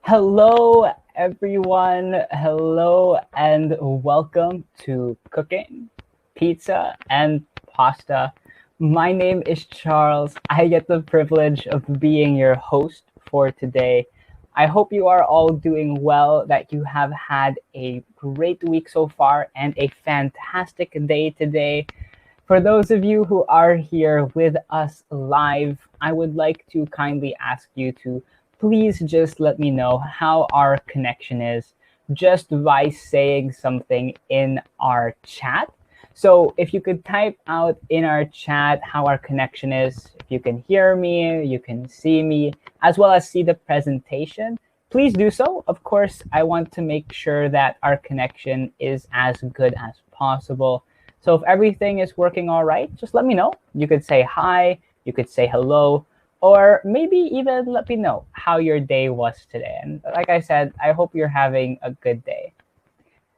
Hello, everyone. Hello, and welcome to Cooking, Pizza, and Pasta. My name is Charles. I get the privilege of being your host for today. I hope you are all doing well, that you have had a great week so far, and a fantastic day today. For those of you who are here with us live, I would like to kindly ask you to please just let me know how our connection is just by saying something in our chat. So if you could type out in our chat how our connection is, if you can hear me, you can see me, as well as see the presentation, please do so. Of course, I want to make sure that our connection is as good as possible. So if everything is working all right, just let me know. You could say hi, you could say hello, or maybe even let me know how your day was today. And like I said, I hope you're having a good day.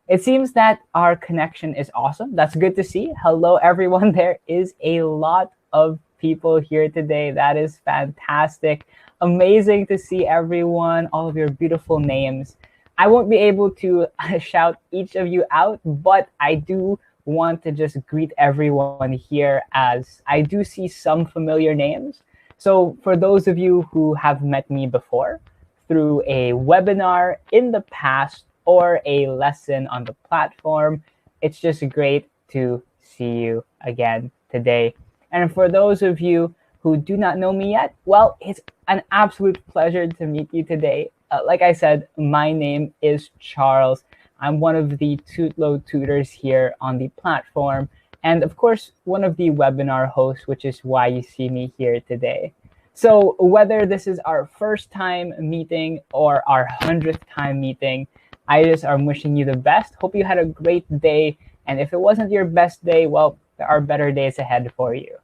It seems that our connection is awesome. That's good to see. Hello, everyone. There is a lot of people here today. That is fantastic. Amazing to see everyone, all of your beautiful names. I won't be able to shout each of you out, but I do want to just greet everyone here as I do see some familiar names. So, for those of you who have met me before through a webinar in the past or a lesson on the platform, it's just great to see you again today. And for those of you who do not know me yet, well, it's an absolute pleasure to meet you today. Like I said, my name is Charles. I'm one of the Tutlo tutors here on the platform, and of course, one of the webinar hosts, which is why you see me here today. So whether this is our first time meeting or our 100th time meeting, I just am wishing you the best. Hope you had a great day. And if it wasn't your best day, well, there are better days ahead for you.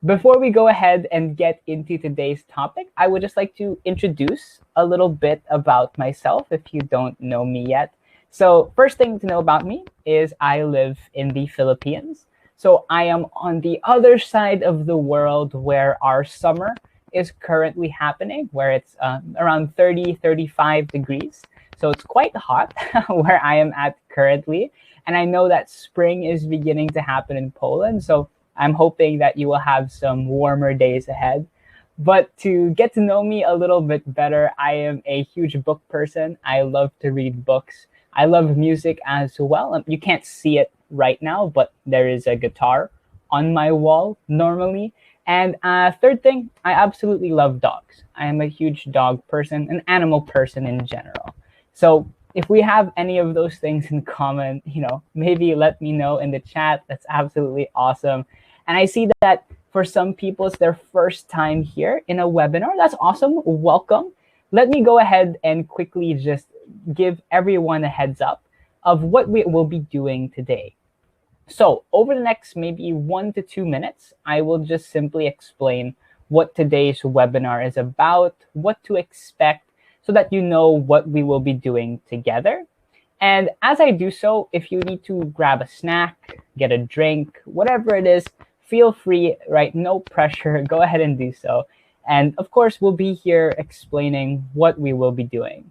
Before we go ahead and get into today's topic, I would just like to introduce a little bit about myself if you don't know me yet. So, first thing to know about me is I live in the Philippines. So, I am on the other side of the world where our summer is currently happening, where it's around 30, 35 degrees. So, it's quite hot where I am at currently. And I know that spring is beginning to happen in Poland. So, I'm hoping that you will have some warmer days ahead. But to get to know me a little bit better, I am a huge book person. I love to read books. I love music as well. You can't see it right now, but there is a guitar on my wall normally. And third thing, I absolutely love dogs. I am a huge dog person, an animal person in general. So if we have any of those things in common, maybe let me know in the chat. That's absolutely awesome. And I see that for some people, it's their first time here in a webinar. That's awesome. Welcome. Let me go ahead and quickly just give everyone a heads up of what we will be doing today. So over the next maybe 1 to 2 minutes, I will just simply explain what today's webinar is about, what to expect, so that you know what we will be doing together. And as I do so, if you need to grab a snack, get a drink, whatever it is, feel free, right? No pressure. Go ahead and do so. And of course, we'll be here explaining what we will be doing.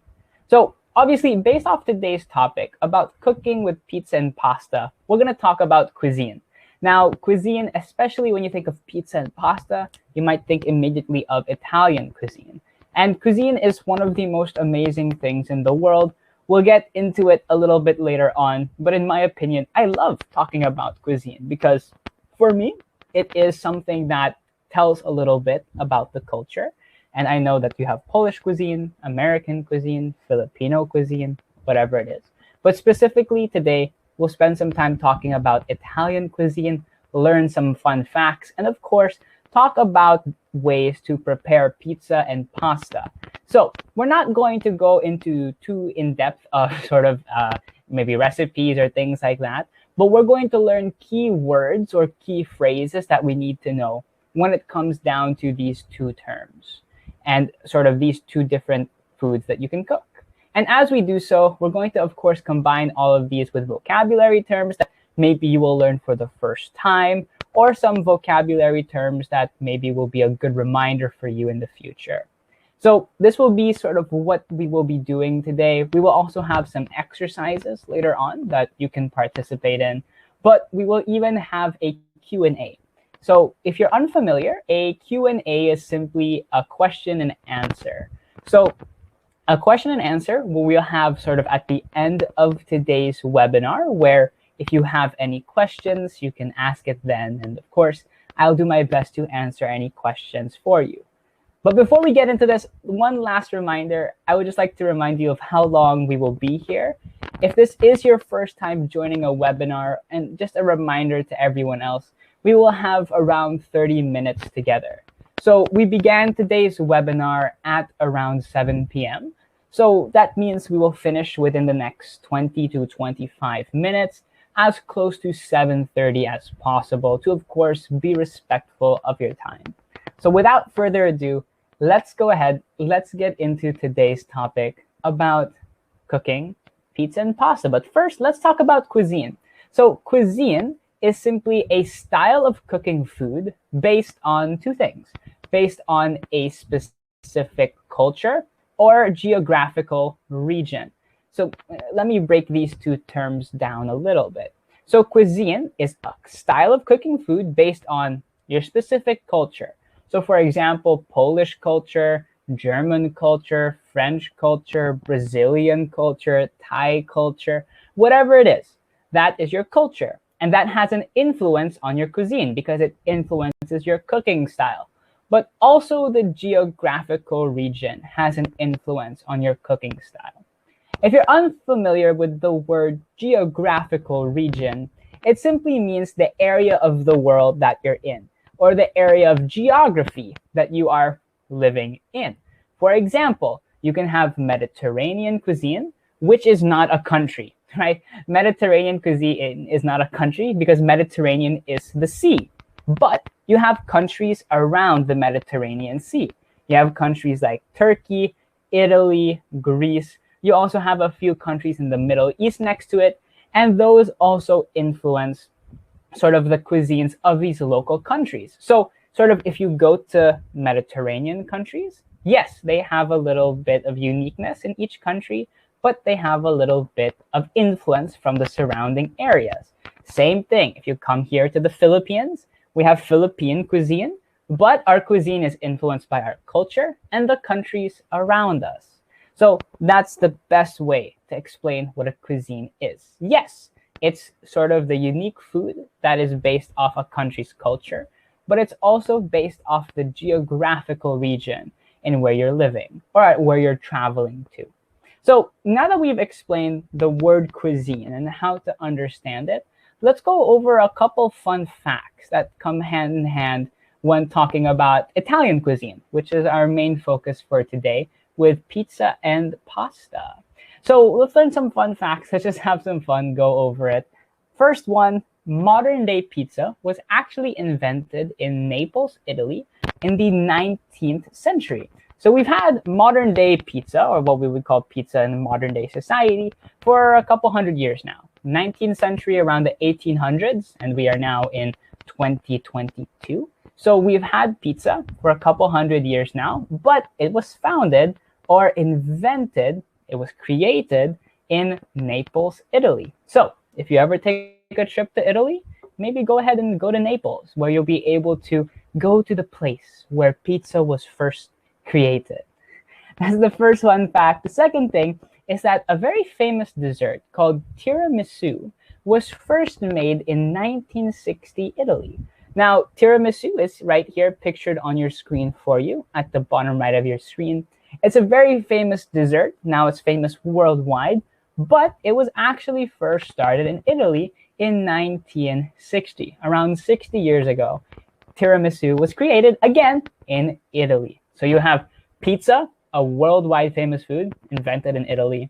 So obviously, based off today's topic about cooking with pizza and pasta, we're going to talk about cuisine. Now, cuisine, especially when you think of pizza and pasta, you might think immediately of Italian cuisine. And cuisine is one of the most amazing things in the world. We'll get into it a little bit later on, but in my opinion, I love talking about cuisine because for me, it is something that tells a little bit about the culture. And I know that you have Polish cuisine, American cuisine, Filipino cuisine, whatever it is. But specifically today, we'll spend some time talking about Italian cuisine, learn some fun facts, and of course, talk about ways to prepare pizza and pasta. So we're not going to go into too in-depth of sort of maybe recipes or things like that, but we're going to learn key words or key phrases that we need to know when it comes down to these two terms and sort of these two different foods that you can cook. And as we do so, we're going to, of course, combine all of these with vocabulary terms that maybe you will learn for the first time, or some vocabulary terms that maybe will be a good reminder for you in the future. So this will be sort of what we will be doing today. We will also have some exercises later on that you can participate in, but we will even have a Q&A. So if you're unfamiliar, a Q&A is simply a question and answer. So a question and answer we'll have sort of at the end of today's webinar, where if you have any questions, you can ask it then. And of course, I'll do my best to answer any questions for you. But before we get into this, one last reminder, I would just like to remind you of how long we will be here. If this is your first time joining a webinar, and just a reminder to everyone else, we will have around 30 minutes together. So we began today's webinar at around 7 p.m. So that means we will finish within the next 20 to 25 minutes, as close to 7:30 as possible, to, of course, be respectful of your time. So without further ado, let's go ahead. Let's get into today's topic about cooking pizza and pasta. But first, let's talk about cuisine. So cuisine is simply a style of cooking food based on two things, based on a specific culture or geographical region. So let me break these two terms down a little bit. So cuisine is a style of cooking food based on your specific culture. So for example, Polish culture, German culture, French culture, Brazilian culture, Thai culture, whatever it is, that is your culture. And that has an influence on your cuisine because it influences your cooking style. But also the geographical region has an influence on your cooking style. If you're unfamiliar with the word geographical region, it simply means the area of the world that you're in, or the area of geography that you are living in. For example, you can have Mediterranean cuisine, which is not a country, right? Mediterranean cuisine is not a country because Mediterranean is the sea. But you have countries around the Mediterranean Sea. You have countries like Turkey, Italy, Greece. You also have a few countries in the Middle East next to it, and those also influence sort of the cuisines of these local countries. So sort of if you go to Mediterranean countries, yes, they have a little bit of uniqueness in each country, but they have a little bit of influence from the surrounding areas. Same thing, if you come here to the Philippines, we have Philippine cuisine, but our cuisine is influenced by our culture and the countries around us. So that's the best way to explain what a cuisine is. Yes, it's sort of the unique food that is based off a country's culture, but it's also based off the geographical region in where you're living or where you're traveling to. So now that we've explained the word cuisine and how to understand it, let's go over a couple fun facts that come hand in hand when talking about Italian cuisine, which is our main focus for today, with pizza and pasta. So let's learn some fun facts. Let's just have some fun, go over it. First one, modern day pizza was actually invented in Naples, Italy in the 19th century. So we've had modern day pizza, or what we would call pizza in modern day society, for a couple hundred years now. 19th century, around the 1800s, and we are now in 2022. So we've had pizza for a couple hundred years now, but it was founded or invented, it was created in Naples, Italy. So if you ever take a trip to Italy, maybe go ahead and go to Naples, where you'll be able to go to the place where pizza was first created. That's the first fun fact. The second thing is that a very famous dessert called tiramisu was first made in 1960 Italy. Now, tiramisu is right here pictured on your screen for you at the bottom right of your screen. It's a very famous dessert. Now it's famous worldwide, but it was actually first started in Italy in 1960, around 60 years ago. Tiramisu was created again in Italy. So you have pizza, a worldwide famous food invented in Italy.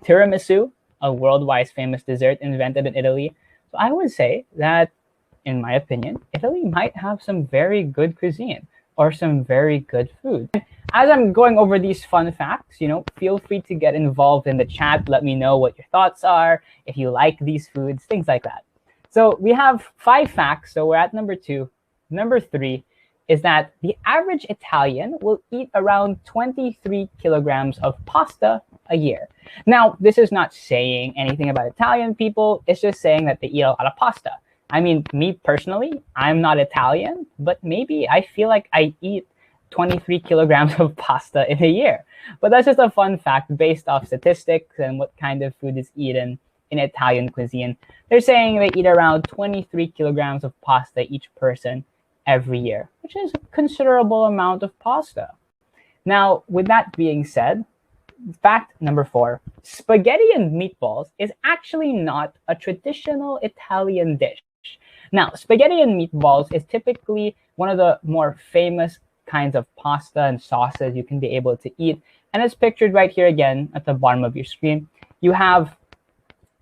Tiramisu, a worldwide famous dessert invented in Italy. So I would say that, in my opinion, Italy might have some very good cuisine or some very good food. As I'm going over these fun facts, feel free to get involved in the chat. Let me know what your thoughts are, if you like these foods, things like that. So we have 5 facts. So we're at number 2. Number 3, is that the average Italian will eat around 23 kilograms of pasta a year. Now, this is not saying anything about Italian people. It's just saying that they eat a lot of pasta. I mean, me personally, I'm not Italian, but maybe I feel like I eat 23 kilograms of pasta in a year. But that's just a fun fact based off statistics and what kind of food is eaten in Italian cuisine. They're saying they eat around 23 kilograms of pasta each person every year, which is a considerable amount of pasta. Now, with that being said, fact number 4, spaghetti and meatballs is actually not a traditional Italian dish. Now, spaghetti and meatballs is typically one of the more famous kinds of pasta and sauces you can be able to eat. And it's pictured right here again at the bottom of your screen. You have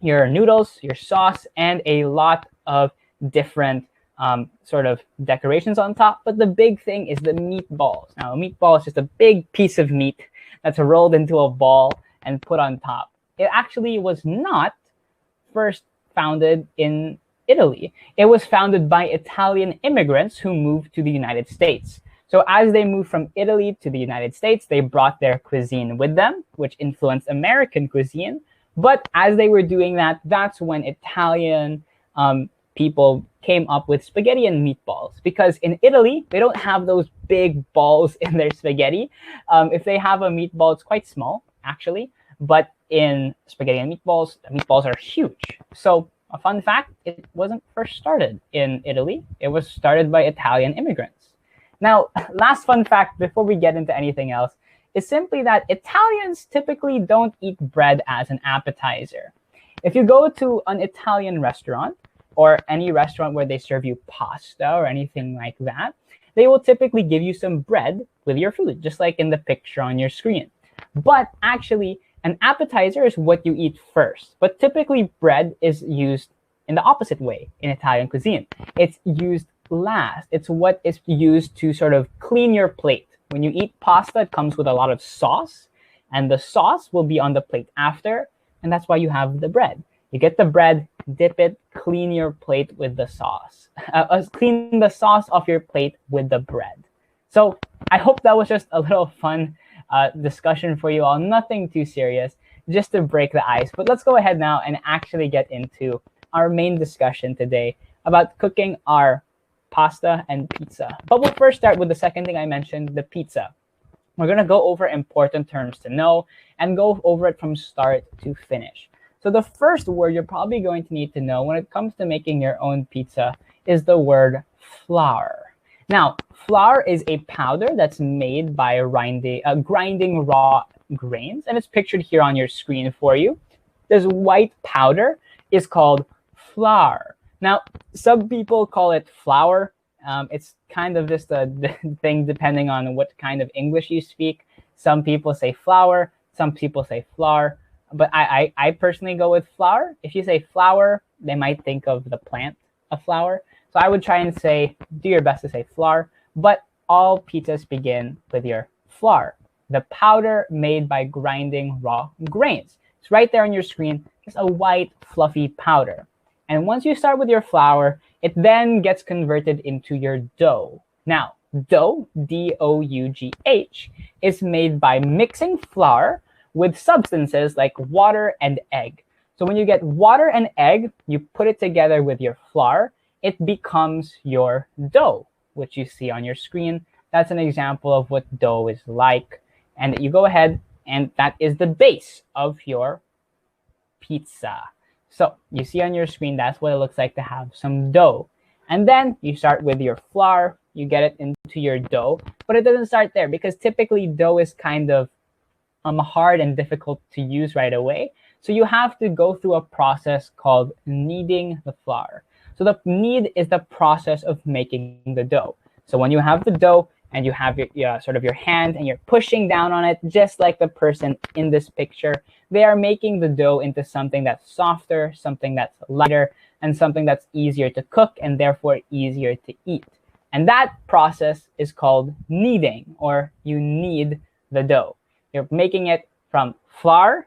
your noodles, your sauce, and a lot of different sort of decorations on top. But the big thing is the meatballs. Now, a meatball is just a big piece of meat that's rolled into a ball and put on top. It actually was not first founded in Italy. It was founded by Italian immigrants who moved to the United States. So as they moved from Italy to the United States, they brought their cuisine with them, which influenced American cuisine. But as they were doing that, that's when Italian people came up with spaghetti and meatballs. Because in Italy, they don't have those big balls in their spaghetti. If they have a meatball, it's quite small, actually. But in spaghetti and meatballs, the meatballs are huge. So a fun fact, it wasn't first started in Italy. It was started by Italian immigrants. Now, last fun fact before we get into anything else is simply that Italians typically don't eat bread as an appetizer. If you go to an Italian restaurant or any restaurant where they serve you pasta or anything like that, they will typically give you some bread with your food, just like in the picture on your screen. But actually, an appetizer is what you eat first. But typically, bread is used in the opposite way in Italian cuisine. It's used last. It's what is used to sort of clean your plate. When you eat pasta, it comes with a lot of sauce, and the sauce will be on the plate after, and that's why you have the bread. You get the bread, dip it, clean your plate with the sauce. Clean the sauce off your plate with the bread. So I hope that was just a little fun discussion for you all. Nothing too serious, just to break the ice. But let's go ahead now and actually get into our main discussion today about cooking our pasta and pizza. But we'll first start with the second thing I mentioned, the pizza. We're going to go over important terms to know and go over it from start to finish. So the first word you're probably going to need to know when it comes to making your own pizza is the word flour. Now, flour is a powder that's made by grinding raw grains, and it's pictured here on your screen for you. This white powder is called flour. Now, some people call it flour. It's kind of just a thing depending on what kind of English you speak. Some people say flour, some people say flour, but I personally go with flour. If you say flour, they might think of the plant of flour. So I would try and do your best to say flour, but all pizzas begin with your flour, the powder made by grinding raw grains. It's right there on your screen. It's a white, fluffy powder. And once you start with your flour, it then gets converted into your dough. Now, dough, D-O-U-G-H, is made by mixing flour with substances like water and egg. So when you get water and egg, you put it together with your flour, it becomes your dough, which you see on your screen. That's an example of what dough is like. And you go ahead, and that is the base of your pizza. So you see on your screen, that's what it looks like to have some dough. And then you start with your flour, you get it into your dough, but it doesn't start there because typically dough is kind of hard and difficult to use right away. So you have to go through a process called kneading the flour. So the knead is the process of making the dough. So when you have the dough and you have your hand and you're pushing down on it, just like the person in this picture, they are making the dough into something that's softer, something that's lighter, and something that's easier to cook and therefore easier to eat. And that process is called kneading, or you knead the dough. You're making it from flour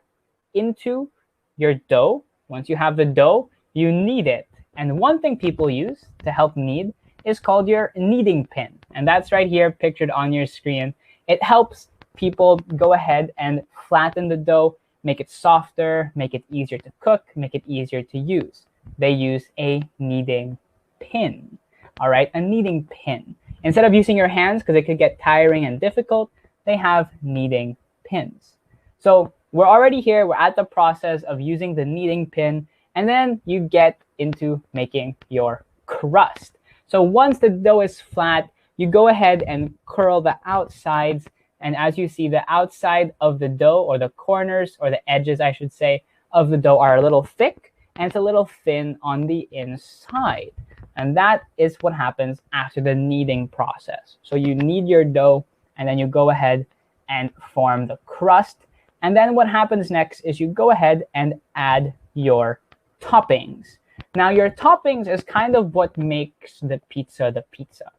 into your dough. Once you have the dough, you knead it. And one thing people use to help knead is called your kneading pin. And that's right here pictured on your screen. It helps people go ahead and flatten the dough, make it softer, make it easier to cook, make it easier to use. They use a kneading pin. All right, a kneading pin. Instead of using your hands, because it could get tiring and difficult, they have kneading pins. So we're already here. We're at the process of using the kneading pin. And then you get into making your crust. So once the dough is flat, you go ahead and curl the outsides. And as you see, the outside of the dough, or the corners, or the edges, I should say, of the dough are a little thick, and it's a little thin on the inside. And that is what happens after the kneading process. So you knead your dough, and then you go ahead and form the crust. And then what happens next is you go ahead and add your toppings. Now, your toppings is kind of what makes the pizza the pizza.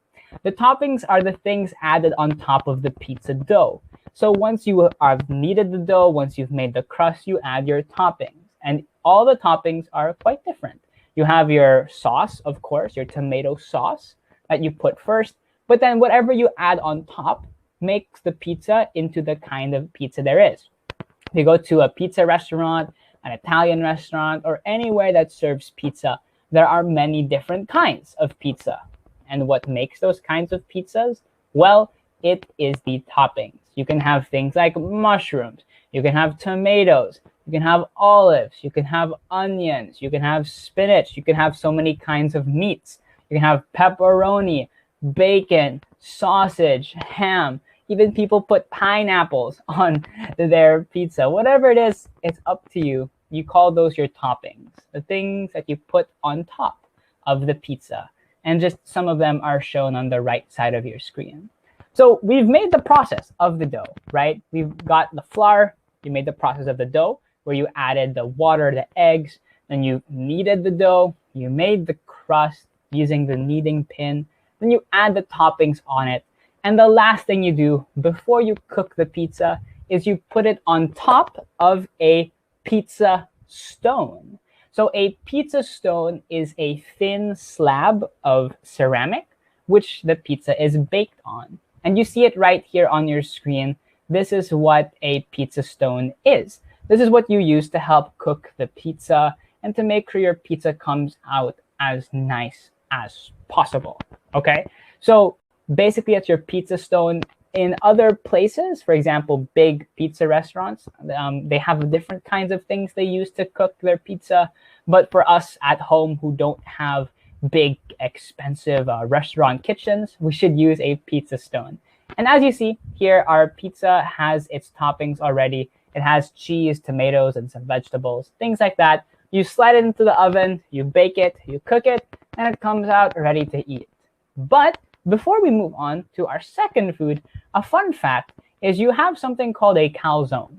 The toppings are the things added on top of the pizza dough. So once you have kneaded the dough, once you've made the crust, you add your toppings. And all the toppings are quite different. You have your sauce, of course, your tomato sauce that you put first. But then whatever you add on top makes the pizza into the kind of pizza there is. If you go to a pizza restaurant, an Italian restaurant, or anywhere that serves pizza, there are many different kinds of pizza. And what makes those kinds of pizzas? Well, it is the toppings. You can have things like mushrooms. You can have tomatoes. You can have olives. You can have onions. You can have spinach. You can have so many kinds of meats. You can have pepperoni, bacon, sausage, ham. Even people put pineapples on their pizza. Whatever it is, it's up to you. You call those your toppings, the things that you put on top of the pizza. And just some of them are shown on the right side of your screen. So we've made the process of the dough, right? We've got the flour. You made the process of the dough where you added the water, the eggs, then you kneaded the dough. You made the crust using the kneading pin. Then you add the toppings on it. And the last thing you do before you cook the pizza is you put it on top of a pizza stone. So a pizza stone is a thin slab of ceramic which the pizza is baked on. And you see it right here on your screen. This is what a pizza stone is. This is what you use to help cook the pizza and to make sure your pizza comes out as nice as possible. Okay, so basically it's your pizza stone. In other places, for example, big pizza restaurants, they have different kinds of things they use to cook their pizza. But for us at home who don't have big, expensive restaurant kitchens, we should use a pizza stone. And as you see here, our pizza has its toppings already. It has cheese, tomatoes, and some vegetables, things like that. You slide it into the oven, you bake it, you cook it, and it comes out ready to eat. But before we move on to our second food, a fun fact is you have something called a calzone.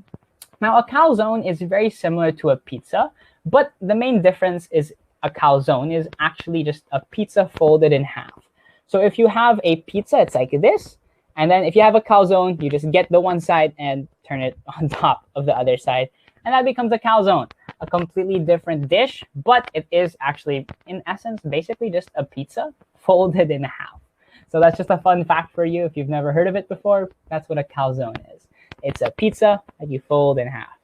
Now, a calzone is very similar to a pizza, but the main difference is a calzone is actually just a pizza folded in half. So if you have a pizza, it's like this. And then if you have a calzone, you just get the one side and turn it on top of the other side. And that becomes a calzone, a completely different dish, but it is actually, in essence, basically just a pizza folded in half. So that's just a fun fact for you. If you've never heard of it before, that's what a calzone is. It's a pizza that you fold in half.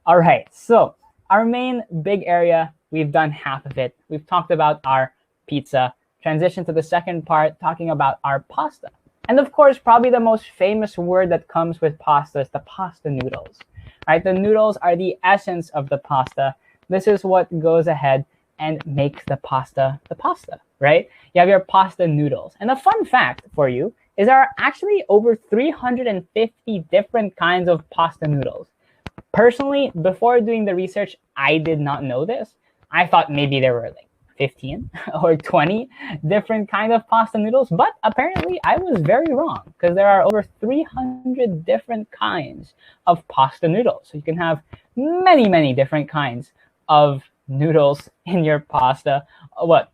All right, so our main big area, we've done half of it. We've talked about our pizza. Transition to the second part, talking about our pasta. And of course, probably the most famous word that comes with pasta is the pasta noodles. Right? The noodles are the essence of the pasta. This is what goes ahead and makes the pasta, right? You have your pasta noodles. And a fun fact for you is there are actually over 350 different kinds of pasta noodles. Personally, before doing the research, I did not know this. I thought maybe there were like 15 or 20 different kinds of pasta noodles, but apparently I was very wrong because there are over 300 different kinds of pasta noodles. So you can have many, many different kinds of noodles in your pasta.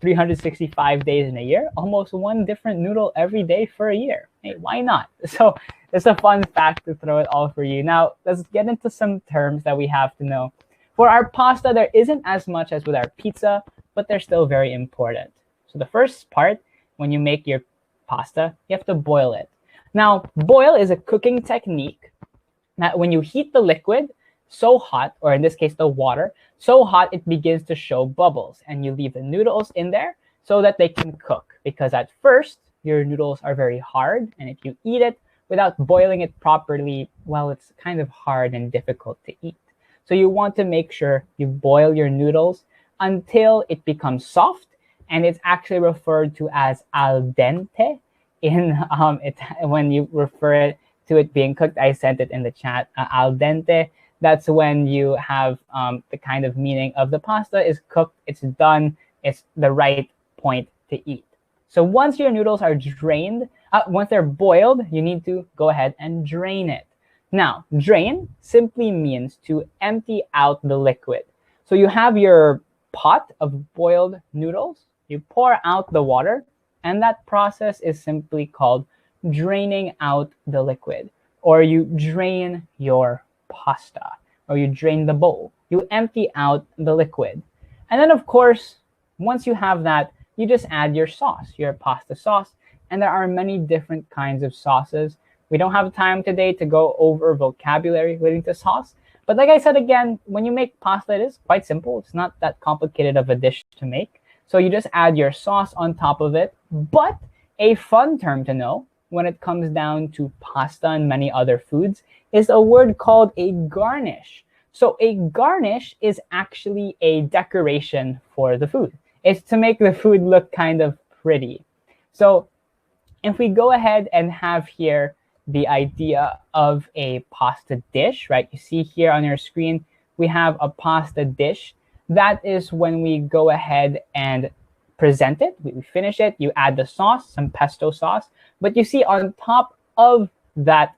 365 days in a year? Almost one different noodle every day for a year. Hey, why not? So it's a fun fact to throw it all for you. Now, let's get into some terms that we have to know. For our pasta, there isn't as much as with our pizza, but they're still very important. So the first part, when you make your pasta, you have to boil it. Now, boil is a cooking technique that when you heat the liquid so hot, or in this case, the water, so hot it begins to show bubbles, and you leave the noodles in there so that they can cook. Because at first, your noodles are very hard, and if you eat it without boiling it properly, well, it's kind of hard and difficult to eat. So you want to make sure you boil your noodles until it becomes soft, and it's actually referred to as al dente in when you refer to it being cooked. I sent it in the chat. Al dente, that's when you have the kind of meaning of the pasta is cooked, it's done, it's the right point to eat. So once your noodles are drained, once they're boiled, you need to go ahead and drain it. Now, drain simply means to empty out the liquid. So you have your pot of boiled noodles, you pour out the water, and that process is simply called draining out the liquid. Or you drain your pasta, or you drain the bowl. You empty out the liquid. And then, of course, once you have that, you just add your sauce, your pasta sauce. And there are many different kinds of sauces. We don't have time today to go over vocabulary relating to sauce. But like I said, again, when you make pasta, it is quite simple. It's not that complicated of a dish to make. So you just add your sauce on top of it. But a fun term to know when it comes down to pasta and many other foods is a word called a garnish. So a garnish is actually a decoration for the food. It's to make the food look kind of pretty. So if we go ahead and have here the idea of a pasta dish, right? You see here on your screen, we have a pasta dish. That is when we go ahead and present it. We finish it, you add the sauce, some pesto sauce. But you see on top of that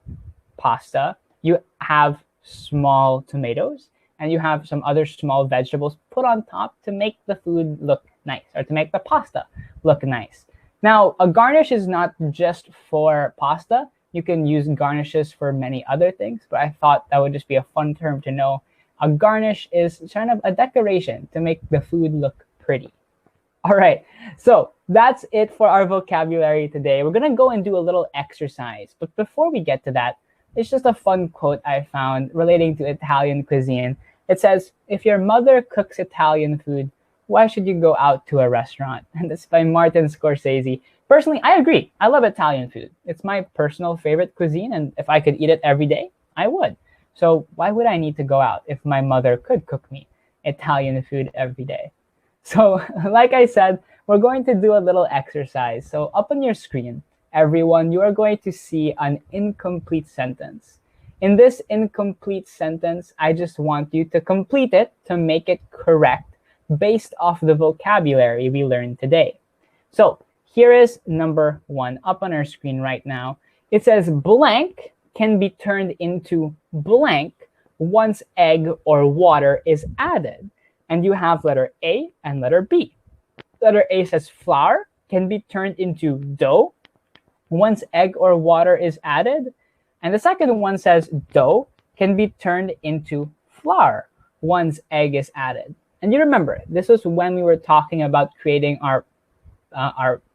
pasta, you have small tomatoes and you have some other small vegetables put on top to make the food look nice, or to make the pasta look nice. Now, a garnish is not just for pasta. You can use garnishes for many other things, but I thought that would just be a fun term to know. A garnish is kind of a decoration to make the food look pretty. All right, so that's it for our vocabulary today. We're going to go and do a little exercise. But before we get to that, it's just a fun quote I found relating to Italian cuisine. It says, if your mother cooks Italian food, why should you go out to a restaurant? And that's by Martin Scorsese. Personally, I agree. I love Italian food. It's my personal favorite cuisine, and if I could eat it every day, I would. So why would I need to go out if my mother could cook me Italian food every day? So like I said, we're going to do a little exercise. So up on your screen, everyone, you are going to see an incomplete sentence. In this incomplete sentence, I just want you to complete it to make it correct based off the vocabulary we learned today. So here is number 1 up on our screen right now. It says blank can be turned into blank once egg or water is added. And you have letter A and letter B. Letter A says flour can be turned into dough once egg or water is added. And the second one says dough can be turned into flour once egg is added. And you remember, this was when we were talking about creating our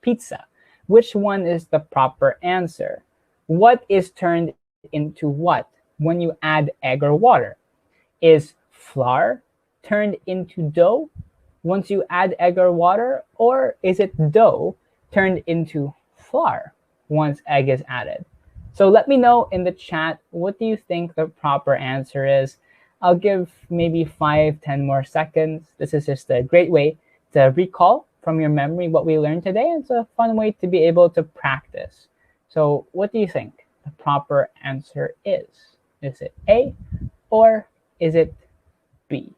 pizza. Which one is the proper answer? What is turned into what when you add egg or water? Is flour turned into dough once you add egg or water, or is it dough turned into flour once egg is added? So let me know in the chat, what do you think the proper answer is? I'll give maybe 5-10 more seconds. This is just a great way to recall from your memory what we learned today. It's a fun way to be able to practice. So what do you think the proper answer is? Is it A or is it B?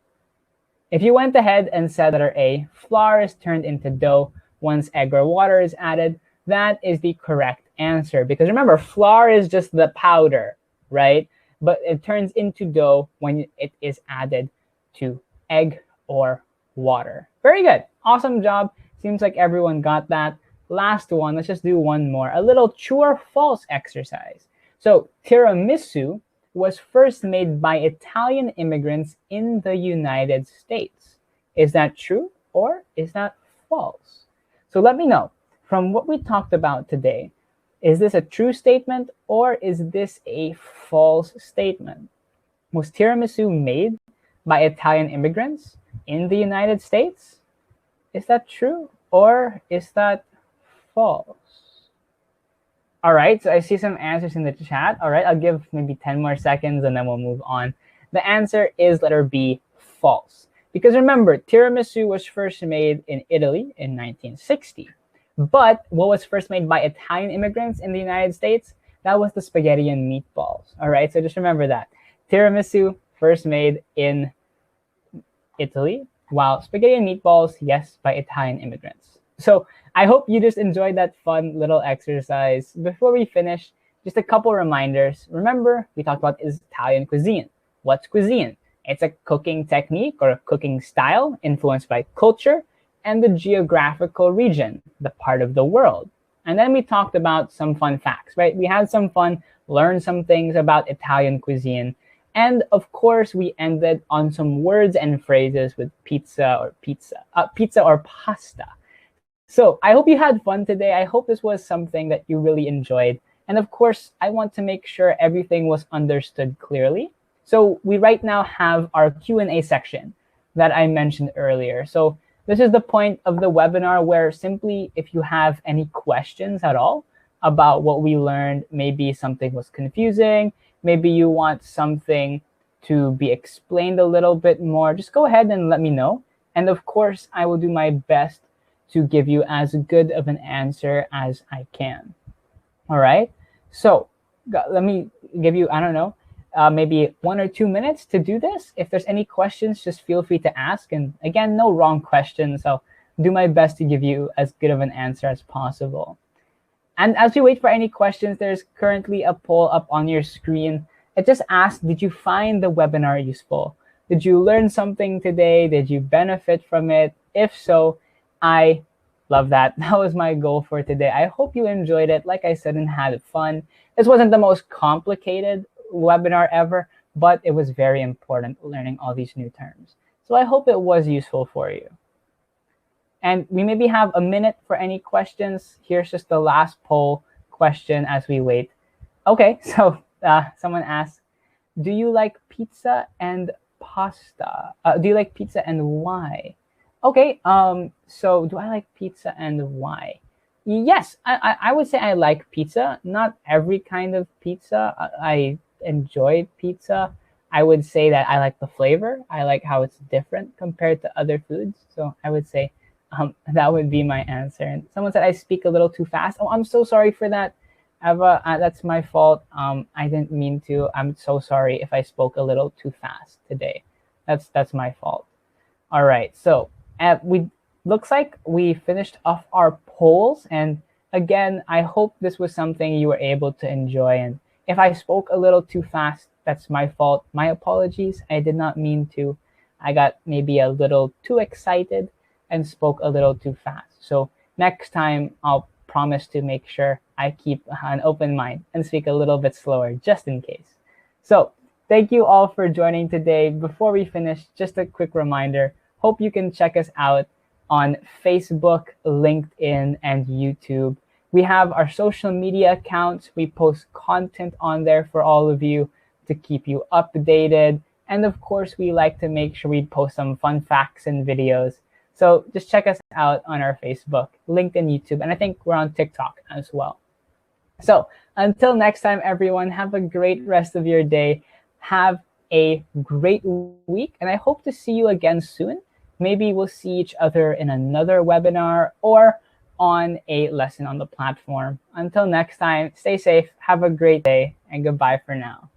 If you went ahead and said letter A, flour is turned into dough once egg or water is added, that is the correct answer. Because remember, flour is just the powder, right? But it turns into dough when it is added to egg or water. Very good. Awesome job. Seems like everyone got that. Last one, let's just do one more. A little true or false exercise. So tiramisu was first made by Italian immigrants in the United States. Is that true or is that false? So let me know. from what we talked about today, is this a true statement or is this a false statement? Was tiramisu made by Italian immigrants in the United States? Is that true or is that false? All right, so I see some answers in the chat. All right, I'll give maybe 10 more seconds and then we'll move on. The answer is letter B, false. Because remember, tiramisu was first made in Italy in 1960. But what was first made by Italian immigrants in the United States? That was the spaghetti and meatballs. All right, so just remember that. Tiramisu first made in Italy, while spaghetti and meatballs, yes, by Italian immigrants. So I hope you just enjoyed that fun little exercise. Before we finish, just a couple reminders. Remember, we talked about Italian cuisine. What's cuisine? It's a cooking technique or a cooking style influenced by culture and the geographical region, the part of the world. And then we talked about some fun facts, right? We had some fun, learned some things about Italian cuisine. And of course, we ended on some words and phrases with pizza or pasta. So I hope you had fun today. I hope this was something that you really enjoyed. And of course, I want to make sure everything was understood clearly. So we right now have our Q&A section that I mentioned earlier. So this is the point of the webinar where simply if you have any questions at all about what we learned, maybe something was confusing, maybe you want something to be explained a little bit more, just go ahead and let me know. And of course, I will do my best to give you as good of an answer as I can. All right, so let me give you, I don't know, maybe 1 or 2 minutes to do this. If there's any questions, just feel free to ask. And again, no wrong questions. I'll do my best to give you as good of an answer as possible. And as we wait for any questions, there's currently a poll up on your screen. It just asks, did you find the webinar useful? Did you learn something today? Did you benefit from it? If so, I love that. That was my goal for today. I hope you enjoyed it, like I said, and had fun. This wasn't the most complicated webinar ever, but it was very important learning all these new terms. So I hope it was useful for you. And we maybe have a minute for any questions. Here's just the last poll question as we wait. Okay, so someone asked, do you like pizza and pasta? Do you like pizza and why? Okay, so do I like pizza and why? Yes, I would say I like pizza. Not every kind of pizza. I enjoy pizza. I would say that I like the flavor. I like how it's different compared to other foods. So I would say that would be my answer. And someone said I speak a little too fast. Oh, I'm so sorry for that, Eva. That's my fault. I didn't mean to. I'm so sorry if I spoke a little too fast today. That's my fault. All right, so looks like we finished off our polls. And again, I hope this was something you were able to enjoy. And if I spoke a little too fast, that's my fault. My apologies. I did not mean to. I got maybe a little too excited and spoke a little too fast. So next time, I'll promise to make sure I keep an open mind and speak a little bit slower, just in case. So thank you all for joining today. Before we finish, just a quick reminder. Hope you can check us out on Facebook, LinkedIn, and YouTube. We have our social media accounts. We post content on there for all of you to keep you updated. And of course, we like to make sure we post some fun facts and videos. So just check us out on our Facebook, LinkedIn, YouTube, and I think we're on TikTok as well. So until next time, everyone, have a great rest of your day. Have a great week, and I hope to see you again soon. Maybe we'll see each other in another webinar or on a lesson on the platform. Until next time, stay safe, have a great day, and goodbye for now.